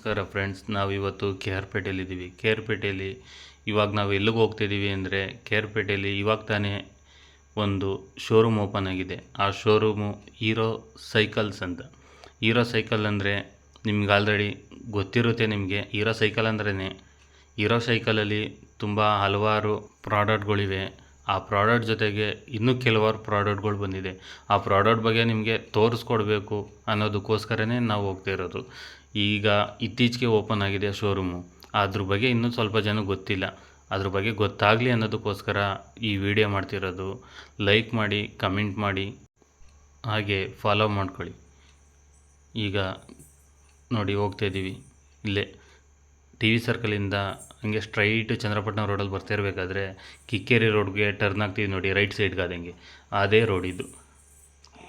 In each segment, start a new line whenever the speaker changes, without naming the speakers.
ನಮಸ್ಕಾರ ಫ್ರೆಂಡ್ಸ್, ನಾವಿವತ್ತು K R ಪೇಟೆಯಲ್ಲಿದ್ದೀವಿ. K R ಪೇಟೆಯಲ್ಲಿ ಇವಾಗ ನಾವು ಎಲ್ಲಿಗೆ ಹೋಗ್ತಿದ್ದೀವಿ ಅಂದರೆ, ಕೆ ಆರ್ ಪೇಟೆಯಲ್ಲಿ ಇವಾಗ ತಾನೇ ಒಂದು ಶೋರೂಮ್ ಓಪನ್ ಆಗಿದೆ. ಆ ಶೋರೂಮು ಹೀರೋ ಸೈಕಲ್ಸ್ ಅಂತ. ಹೀರೋ ಸೈಕಲ್ ಅಂದರೆ ನಿಮ್ಗೆ ಆಲ್ರೆಡಿ ಗೊತ್ತಿರುತ್ತೆ. ನಿಮಗೆ ಹೀರೋ ಸೈಕಲ್ ಅಂದ್ರೇ, ಹೀರೋ ಸೈಕಲಲ್ಲಿ ತುಂಬ ಹಲವಾರು ಪ್ರಾಡಕ್ಟ್ಗಳಿವೆ. ಆ ಪ್ರಾಡಕ್ಟ್ ಜೊತೆಗೆ ಇನ್ನೂ ಕೆಲವಾರು ಪ್ರಾಡಕ್ಟ್ಗಳು ಬಂದಿದೆ. ಆ ಪ್ರಾಡಕ್ಟ್ ಬಗ್ಗೆ ನಿಮಗೆ ತೋರಿಸ್ಕೊಡ್ಬೇಕು ಅನ್ನೋದಕ್ಕೋಸ್ಕರನೇ ನಾವು ಹೋಗ್ತಿರೋದು. ಈಗ ಇತ್ತೀಚೆಗೆ ಓಪನ್ ಆಗಿದೆ ಶೋರೂಮು. ಅದ್ರ ಬಗ್ಗೆ ಇನ್ನೂ ಸ್ವಲ್ಪ ಜನ ಗೊತ್ತಿಲ್ಲ. ಅದ್ರ ಬಗ್ಗೆ ಗೊತ್ತಾಗಲಿ ಅನ್ನೋದಕ್ಕೋಸ್ಕರ ಈ ವಿಡಿಯೋ ಮಾಡ್ತಿರೋದು. ಲೈಕ್ ಮಾಡಿ, ಕಮೆಂಟ್ ಮಾಡಿ, ಹಾಗೆ ಫಾಲೋ ಮಾಡ್ಕೊಳ್ಳಿ. ಈಗ ನೋಡಿ, ಹೋಗ್ತಾಯಿದ್ದೀವಿ. ಇಲ್ಲೇ ಟಿ ವಿ ಸರ್ಕಲಿಂದ ಹಂಗೆ ಸ್ಟ್ರೈಟ್ ಚಂದ್ರಪಟ್ಟಣ ರೋಡಲ್ಲಿ ಬರ್ತಾ ಇರಬೇಕಾದ್ರೆ ಕಿಕ್ಕೇರಿ ರೋಡ್ಗೆ ಟರ್ನ್ ಆಗ್ತೀವಿ ನೋಡಿ, ರೈಟ್ ಸೈಡ್ಗೆ ಆದಂಗೆ ಅದೇ ರೋಡ್ ಇದು.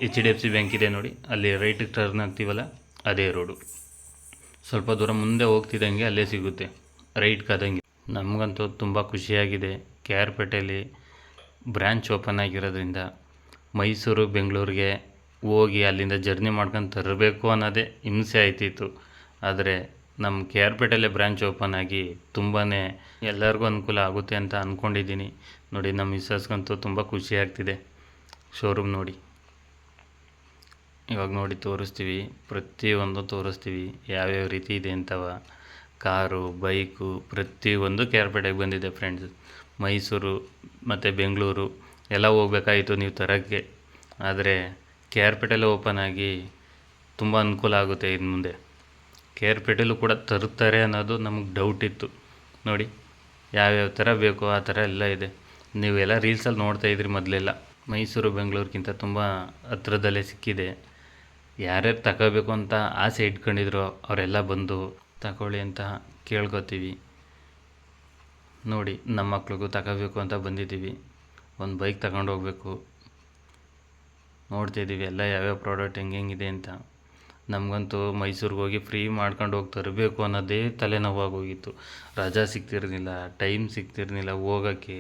HDFC ಬ್ಯಾಂಕ್ ಇದೆ ನೋಡಿ, ಅಲ್ಲಿ ರೈಟಿಗೆ ಟರ್ನ್ ಆಗ್ತೀವಲ್ಲ, ಅದೇ ರೋಡು. ಸ್ವಲ್ಪ ದೂರ ಮುಂದೆ ಹೋಗ್ತಿದ್ದಂಗೆ ಅಲ್ಲೇ ಸಿಗುತ್ತೆ, ರೈಟ್ಗೆ ಆದಂಗೆ. ನಮಗಂತೂ ತುಂಬ ಖುಷಿಯಾಗಿದೆ. ಕೆ ಆರ್ ಪೇಟೆಯಲ್ಲಿ ಬ್ರ್ಯಾಂಚ್ ಓಪನ್ ಆಗಿರೋದ್ರಿಂದ ಮೈಸೂರು ಬೆಂಗಳೂರಿಗೆ ಹೋಗಿ ಅಲ್ಲಿಂದ ಜರ್ನಿ ಮಾಡ್ಕೊಂಡು ತರಬೇಕು ಅನ್ನೋದೇ ಹಿಂಸೆ ಆಯ್ತಿತ್ತು. ಆದರೆ ನಮ್ಮ ಕೆ ಆರ್ ಪೇಟೆಯಲ್ಲೇ ಬ್ರ್ಯಾಂಚ್ ಓಪನ್ ಆಗಿ ತುಂಬಾ ಎಲ್ಲರಿಗೂ ಅನುಕೂಲ ಆಗುತ್ತೆ ಅಂತ ಅಂದ್ಕೊಂಡಿದ್ದೀನಿ. ನೋಡಿ, ನಮ್ಮ ಮಿಸ್ಸಸ್ಗಂತೂ ತುಂಬ ಖುಷಿ ಆಗ್ತಿದೆ. ಶೋರೂಮ್ ನೋಡಿ, ಇವಾಗ ನೋಡಿ ತೋರಿಸ್ತೀವಿ, ಪ್ರತಿಯೊಂದು ತೋರಿಸ್ತೀವಿ ಯಾವ್ಯಾವ ರೀತಿ ಇದೆ ಅಂತವ. ಕಾರು, ಬೈಕು ಪ್ರತಿಯೊಂದು ಕೆ ಆರ್ ಪೇಟೆಗೆ ಬಂದಿದೆ ಫ್ರೆಂಡ್ಸ್. ಮೈಸೂರು ಮತ್ತು ಬೆಂಗಳೂರು ಎಲ್ಲ ಹೋಗ್ಬೇಕಾಯಿತು ನೀವು ತರೋಕ್ಕೆ. ಆದರೆ ಕೆ ಆರ್ ಪೇಟೆಲ್ಲೇ ಓಪನ್ ಆಗಿ ತುಂಬ ಅನುಕೂಲ ಆಗುತ್ತೆ ಇನ್ನು ಮುಂದೆ. ಕೆ ಆರ್ ಪೇಟೆಲ್ಲೂ ಕೂಡ ತರುತ್ತಾರೆ ಅನ್ನೋದು ನಮಗೆ ಡೌಟ್ ಇತ್ತು. ನೋಡಿ, ಯಾವ್ಯಾವ ಥರ ಬೇಕೋ ಆ ಥರ ಎಲ್ಲ ಇದೆ. ನೀವೆಲ್ಲ ರೀಲ್ಸಲ್ಲಿ ನೋಡ್ತಾಯಿದ್ರಿ ಮೊದಲೆಲ್ಲ. ಮೈಸೂರು ಬೆಂಗಳೂರಿಗಿಂತ ತುಂಬ ಹತ್ರದಲ್ಲೇ ಸಿಕ್ಕಿದೆ. ಯಾರ್ಯಾರು ತಗೋಬೇಕು ಅಂತ ಆಸೆ ಇಟ್ಕೊಂಡಿದ್ರು ಅವರೆಲ್ಲ ಬಂದು ತಗೊಳ್ಳಿ ಅಂತ ಕೇಳ್ಕೊತೀವಿ. ನೋಡಿ, ನಮ್ಮ ಮಕ್ಳಿಗೂ ತಗೋಬೇಕು ಅಂತ ಬಂದಿದ್ದೀವಿ. ಒಂದು ಬೈಕ್ ತಗೊಂಡು ಹೋಗಬೇಕು. ನೋಡ್ತಾಯಿದ್ದೀವಿ ಎಲ್ಲ ಯಾವ್ಯಾವ ಪ್ರಾಡಕ್ಟ್ ಹೆಂಗಿದೆ ಅಂತ. ನಮಗಂತೂ ಮೈಸೂರಿಗೆ ಹೋಗಿ ಫ್ರೀ ಮಾಡ್ಕೊಂಡು ಹೋಗಿ ತರಬೇಕು ಅನ್ನೋದೇ ತಲೆನೋವಾಗೋಗಿತ್ತು. ರಜಾ ಸಿಗ್ತಿರ್ಲಿಲ್ಲ, ಟೈಮ್ ಸಿಗ್ತಿರ್ಲಿಲ್ಲ ಹೋಗೋಕ್ಕೆ.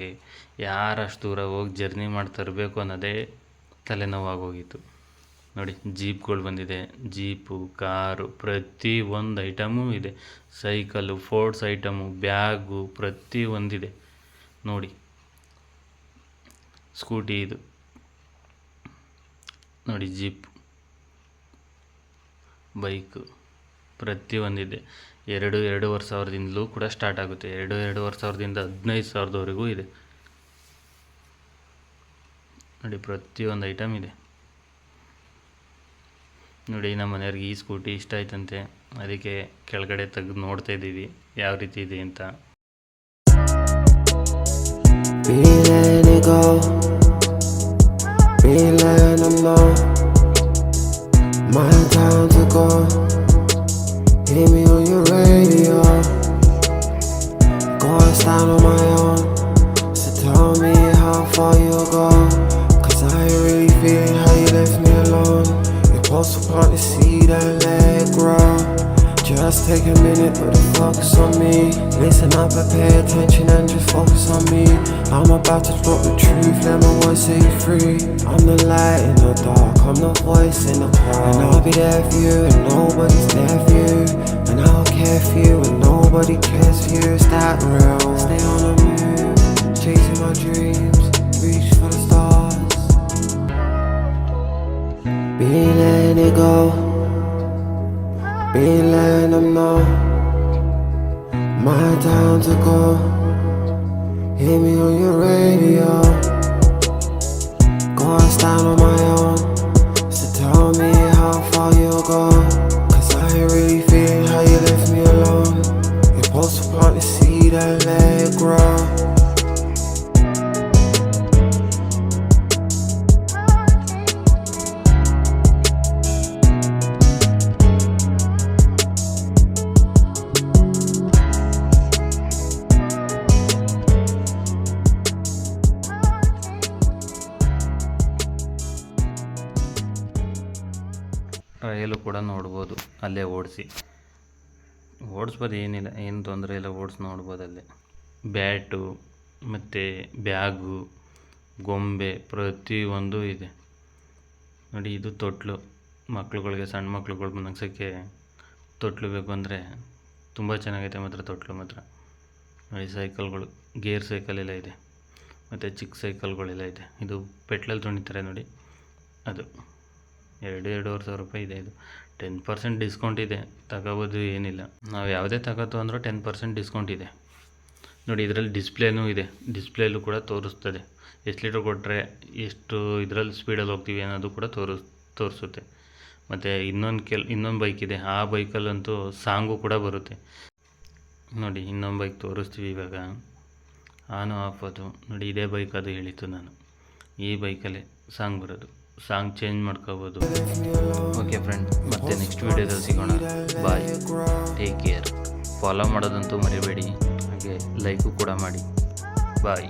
ಯಾರಷ್ಟು ದೂರ ಹೋಗಿ ಜರ್ನಿ ಮಾಡಿ ತರಬೇಕು ಅನ್ನೋದೇ ತಲೆನೋವಾಗೋಗಿತ್ತು. ನೋಡಿ, ಜೀಪ್ಗಳು ಬಂದಿದೆ. ಜೀಪು, ಕಾರು ಪ್ರತಿಯೊಂದು ಐಟಮೂ ಇದೆ. ಸೈಕಲ್ಲು, ಫೋರ್ಡ್ಸ್ ಐಟಮು, ಬ್ಯಾಗು ಪ್ರತಿಯೊಂದಿದೆ. ನೋಡಿ, ಸ್ಕೂಟಿ ಇದು ನೋಡಿ, ಜೀಪ್, ಬೈಕು ಪ್ರತಿಯೊಂದಿದೆ. 2,500 ಸಾವಿರದಿಂದಲೂ ಕೂಡ ಸ್ಟಾರ್ಟ್ ಆಗುತ್ತೆ. 2,500 ಸಾವಿರದಿಂದ 15,000ದವರೆಗೂ ಇದೆ. ನೋಡಿ, ಪ್ರತಿಯೊಂದು ಐಟಮ್ ಇದೆ. ನೋಡಿ, ನಮ್ಮ ಮನೆಯವ್ರಿಗೆ ಈ ಸ್ಕೂಟಿ ಇಷ್ಟ ಆಯ್ತಂತೆ, ಅದಕ್ಕೆ ಕೆಳಗಡೆ ತೆಗೆದು ನೋಡ್ತಾ ಇದ್ದೀವಿ ಯಾವ ರೀತಿ ಇದೆ ಅಂತ.
Want to see that leg grow. Just take a minute, but focus on me. Listen up and pay attention and just focus on me. I'm about to drop the truth, let my voice set you free. I'm the light in the dark, I'm the voice in the crowd. And I'll be there for you, and nobody's there for you. And I'll care for you, and nobody cares for you. Is that real? Stay on the move, chasing my dreams, reach for the stars. Be letting it go, be letting them know my time to go. Hear me on your radio, going stand on my own. So tell me how far you'll go, 'cause I ain't really feeling how you left me alone. You're supposed to want to see that leg grow.
Trail ಕೂಡ ನೋಡ್ಬೋದು, ಅಲ್ಲೇ ಓಡಿಸ್ಬೋದು, ಏನಿಲ್ಲ, ಏನು ತೊಂದರೆ ಇಲ್ಲ, ನೋಡ್ಬೋದು ಅಲ್ಲೇ. Bat ಮತ್ತು ಬ್ಯಾಗು, ಗೊಂಬೆ ಪ್ರತಿಯೊಂದು ಇದೆ. ನೋಡಿ, ಇದು ತೊಟ್ಲು. ಮಕ್ಳುಗಳಿಗೆ, ಸಣ್ಣ ಮಕ್ಳುಗಳು ಮನಗ್ಸೋಕ್ಕೆ ತೊಟ್ಲು ಬೇಕು ಅಂದರೆ ತುಂಬ ಚೆನ್ನಾಗೈತೆ ಮಾತ್ರ ತೊಟ್ಲು ಮಾತ್ರ. ನೋಡಿ ಸೈಕಲ್ಗಳು, ಗೇರ್ ಸೈಕಲ್ ಎಲ್ಲ ಇದೆ, ಮತ್ತು ಚಿಕ್ಕ ಸೈಕಲ್ಗಳೆಲ್ಲ ಇದೆ. ಇದು ಪೆಟ್ಲಲ್ಲಿ ತೊಳಿತಾರೆ ನೋಡಿ, ಅದು 2,500 ರೂಪಾಯಿ ಇದೆ. ಇದು 10% ಡಿಸ್ಕೌಂಟ್ ಇದೆ, ತಗೋಬೋದು, ಏನಿಲ್ಲ. ನಾವು ಯಾವುದೇ ತಗೋತು ಅಂದರೂ 10% ಡಿಸ್ಕೌಂಟ್ ಇದೆ. ನೋಡಿ ಇದರಲ್ಲಿ ಡಿಸ್ಪ್ಲೇನೂ ಇದೆ, ಡಿಸ್ಪ್ಲೇಲೂ ಕೂಡ ತೋರಿಸ್ತದೆ ಎಷ್ಟು ಲೀಟ್ರ್ ಕೊಟ್ಟರೆ ಎಷ್ಟು ಇದರಲ್ಲಿ ಸ್ಪೀಡಲ್ಲಿ ಹೋಗ್ತೀವಿ ಅನ್ನೋದು ಕೂಡ ತೋರಿಸುತ್ತೆ. ಮತ್ತು ಇನ್ನೊಂದು ಬೈಕ್ ಇದೆ, ಆ ಬೈಕಲ್ಲಂತೂ ಸಾಂಗು ಕೂಡ ಬರುತ್ತೆ. ನೋಡಿ ಇನ್ನೊಂದು ಬೈಕ್ ತೋರಿಸ್ತೀವಿ ಇವಾಗ, ಆನು ಆಫ್. ಅದು ನೋಡಿ ಇದೇ ಬೈಕ್, ಅದು ಹೇಳಿತ್ತು ನಾನು. ಈ ಬೈಕಲ್ಲೇ ಸಾಂಗ್ ಬರೋದು, ಸಾಂಗ್ ಚೇಂಜ್ ಮಾಡ್ಕೋಬೋದು. ಓಕೆ ಫ್ರೆಂಡ್, ಮತ್ತೆ ನೆಕ್ಸ್ಟ್ ವೀಡಿಯೋದಲ್ಲಿ ಸಿಗೋಣ. ಬಾಯ್, ಟೇಕ್ ಕೇರ್. ಫಾಲೋ ಮಾಡೋದಂತೂ ಮರಿಬೇಡಿ, ಹಾಗೆ ಲೈಕು ಕೂಡ ಮಾಡಿ. ಬಾಯ್.